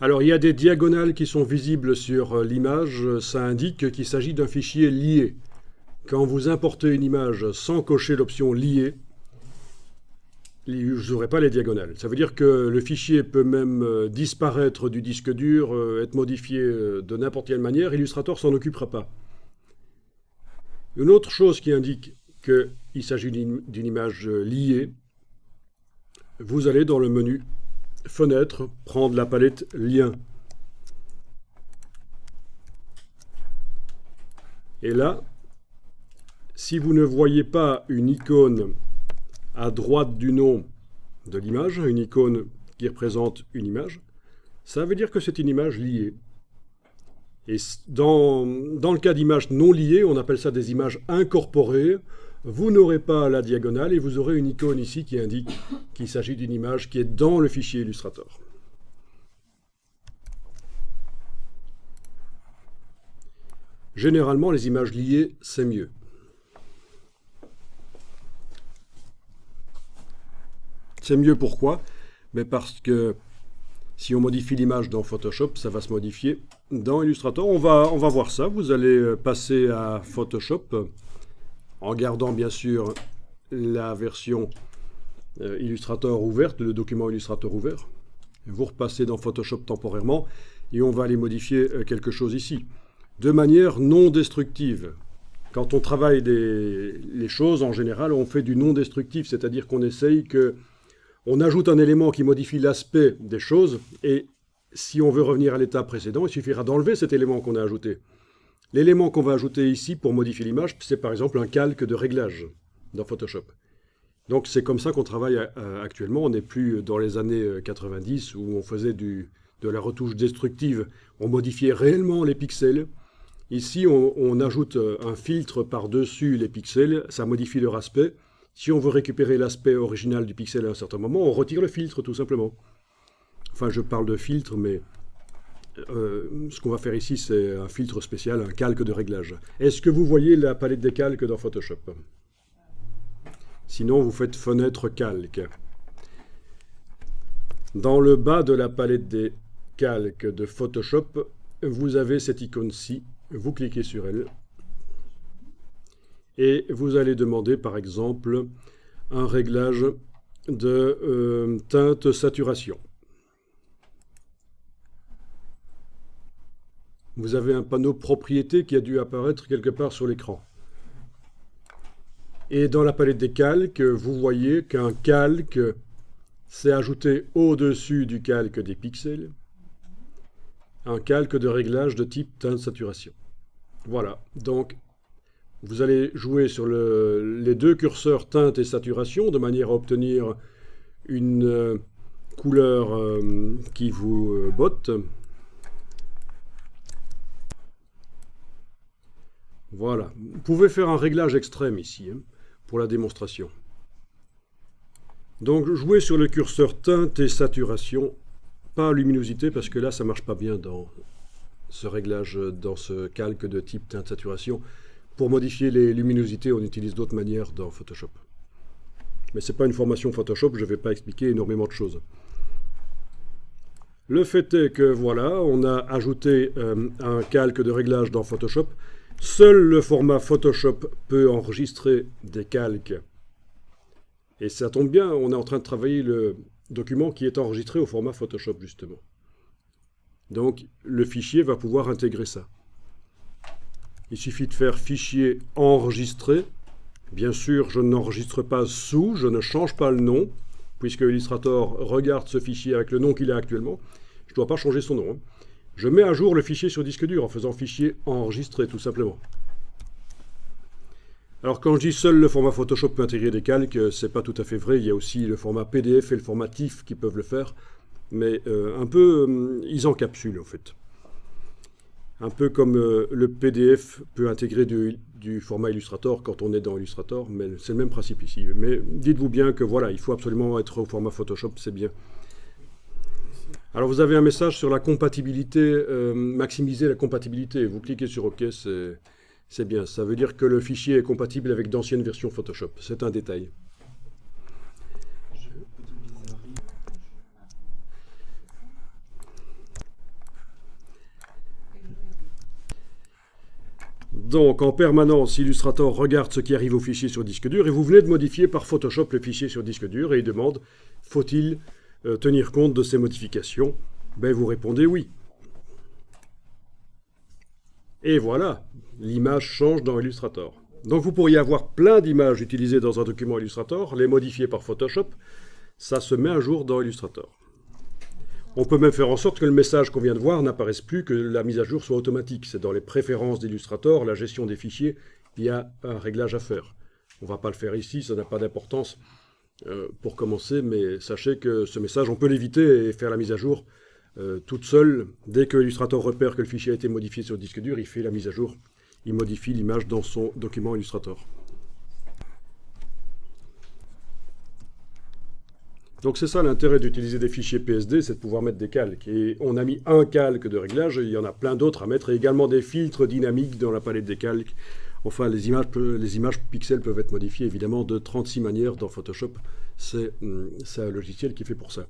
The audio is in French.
Alors, il y a des diagonales qui sont visibles sur l'image. Ça indique qu'il s'agit d'un fichier lié. Quand vous importez une image sans cocher l'option lié, vous n'aurez pas les diagonales. Ça veut dire que le fichier peut même disparaître du disque dur, être modifié de n'importe quelle manière. Illustrator s'en occupera pas. Une autre chose qui indique qu'il s'agit d'une image liée, vous allez dans le menu Fenêtre, prendre la palette Lien. Et là, si vous ne voyez pas une icône à droite du nom de l'image, une icône qui représente une image, ça veut dire que c'est une image liée. Et dans le cas d'images non liées, on appelle ça des images incorporées. Vous n'aurez pas la diagonale et vous aurez une icône ici qui indique qu'il s'agit d'une image qui est dans le fichier Illustrator. Généralement, les images liées, c'est mieux. C'est mieux pourquoi? Mais parce que si on modifie l'image dans Photoshop, ça va se modifier dans Illustrator. On va voir ça. Vous allez passer à Photoshop en gardant bien sûr la version Illustrator ouverte, le document Illustrator ouvert. Vous repassez dans Photoshop temporairement et on va aller modifier quelque chose ici. De manière non destructive. Quand on travaille les choses, en général, on fait du non destructif, c'est-à-dire qu'on essaye que on ajoute un élément qui modifie l'aspect des choses, et si on veut revenir à l'état précédent, il suffira d'enlever cet élément qu'on a ajouté. L'élément qu'on va ajouter ici pour modifier l'image, c'est par exemple un calque de réglage dans Photoshop. Donc c'est comme ça qu'on travaille actuellement. On n'est plus dans les années 90 où on faisait de la retouche destructive. On modifiait réellement les pixels. Ici, on ajoute un filtre par-dessus les pixels, ça modifie leur aspect. Si on veut récupérer l'aspect original du pixel à un certain moment, on retire le filtre, tout simplement. Enfin, je parle de filtre, mais ce qu'on va faire ici, c'est un filtre spécial, un calque de réglage. Est-ce que vous voyez la palette des calques dans Photoshop? Sinon, vous faites Fenêtre calque. Dans le bas de la palette des calques de Photoshop, vous avez cette icône-ci. Vous cliquez sur elle. Et vous allez demander, par exemple, un réglage de teinte saturation. Vous avez un panneau propriété qui a dû apparaître quelque part sur l'écran. Et dans la palette des calques, vous voyez qu'un calque s'est ajouté au-dessus du calque des pixels, un calque de réglage de type teinte saturation. Voilà, donc vous allez jouer sur les deux curseurs teinte et saturation de manière à obtenir une couleur qui vous botte. Voilà. Vous pouvez faire un réglage extrême ici pour la démonstration. Donc jouez sur le curseur teinte et saturation, pas luminosité parce que là ça ne marche pas bien dans ce réglage, dans ce calque de type teinte saturation. Pour modifier les luminosités, on utilise d'autres manières dans Photoshop. Mais ce n'est pas une formation Photoshop, je ne vais pas expliquer énormément de choses. Le fait est que voilà, on a ajouté un calque de réglage dans Photoshop. Seul le format Photoshop peut enregistrer des calques. Et ça tombe bien, on est en train de travailler le document qui est enregistré au format Photoshop, justement. Donc, le fichier va pouvoir intégrer ça. Il suffit de faire fichier enregistré. Bien sûr, je n'enregistre pas sous, je ne change pas le nom, puisque Illustrator regarde ce fichier avec le nom qu'il a actuellement. Je ne dois pas changer son nom. Je mets à jour le fichier sur disque dur en faisant fichier enregistré, tout simplement. Alors quand je dis seul le format Photoshop peut intégrer des calques, c'est pas tout à fait vrai. Il y a aussi le format PDF et le format TIFF qui peuvent le faire. Mais ils encapsulent en fait. Un peu comme le PDF peut intégrer du format Illustrator quand on est dans Illustrator, mais c'est le même principe ici. Mais dites-vous bien que voilà, il faut absolument être au format Photoshop, c'est bien. Alors vous avez un message sur la compatibilité, maximiser la compatibilité. Vous cliquez sur OK, c'est bien. Ça veut dire que le fichier est compatible avec d'anciennes versions Photoshop. C'est un détail. Donc, en permanence, Illustrator regarde ce qui arrive au fichier sur disque dur et vous venez de modifier par Photoshop le fichier sur disque dur et il demande « Faut-il tenir compte de ces modifications ?» Ben, vous répondez « Oui ». Et voilà, l'image change dans Illustrator. Donc, vous pourriez avoir plein d'images utilisées dans un document Illustrator, les modifier par Photoshop, ça se met à jour dans Illustrator. On peut même faire en sorte que le message qu'on vient de voir n'apparaisse plus, que la mise à jour soit automatique. C'est dans les préférences d'Illustrator, la gestion des fichiers, il y a un réglage à faire. On ne va pas le faire ici, ça n'a pas d'importance pour commencer, mais sachez que ce message, on peut l'éviter et faire la mise à jour toute seule. Dès que Illustrator repère que le fichier a été modifié sur le disque dur, il fait la mise à jour, il modifie l'image dans son document Illustrator. Donc c'est ça l'intérêt d'utiliser des fichiers PSD, c'est de pouvoir mettre des calques. Et on a mis un calque de réglage, il y en a plein d'autres à mettre, et également des filtres dynamiques dans la palette des calques. Enfin, les images pixels peuvent être modifiées évidemment de 36 manières dans Photoshop. C'est un logiciel qui est fait pour ça.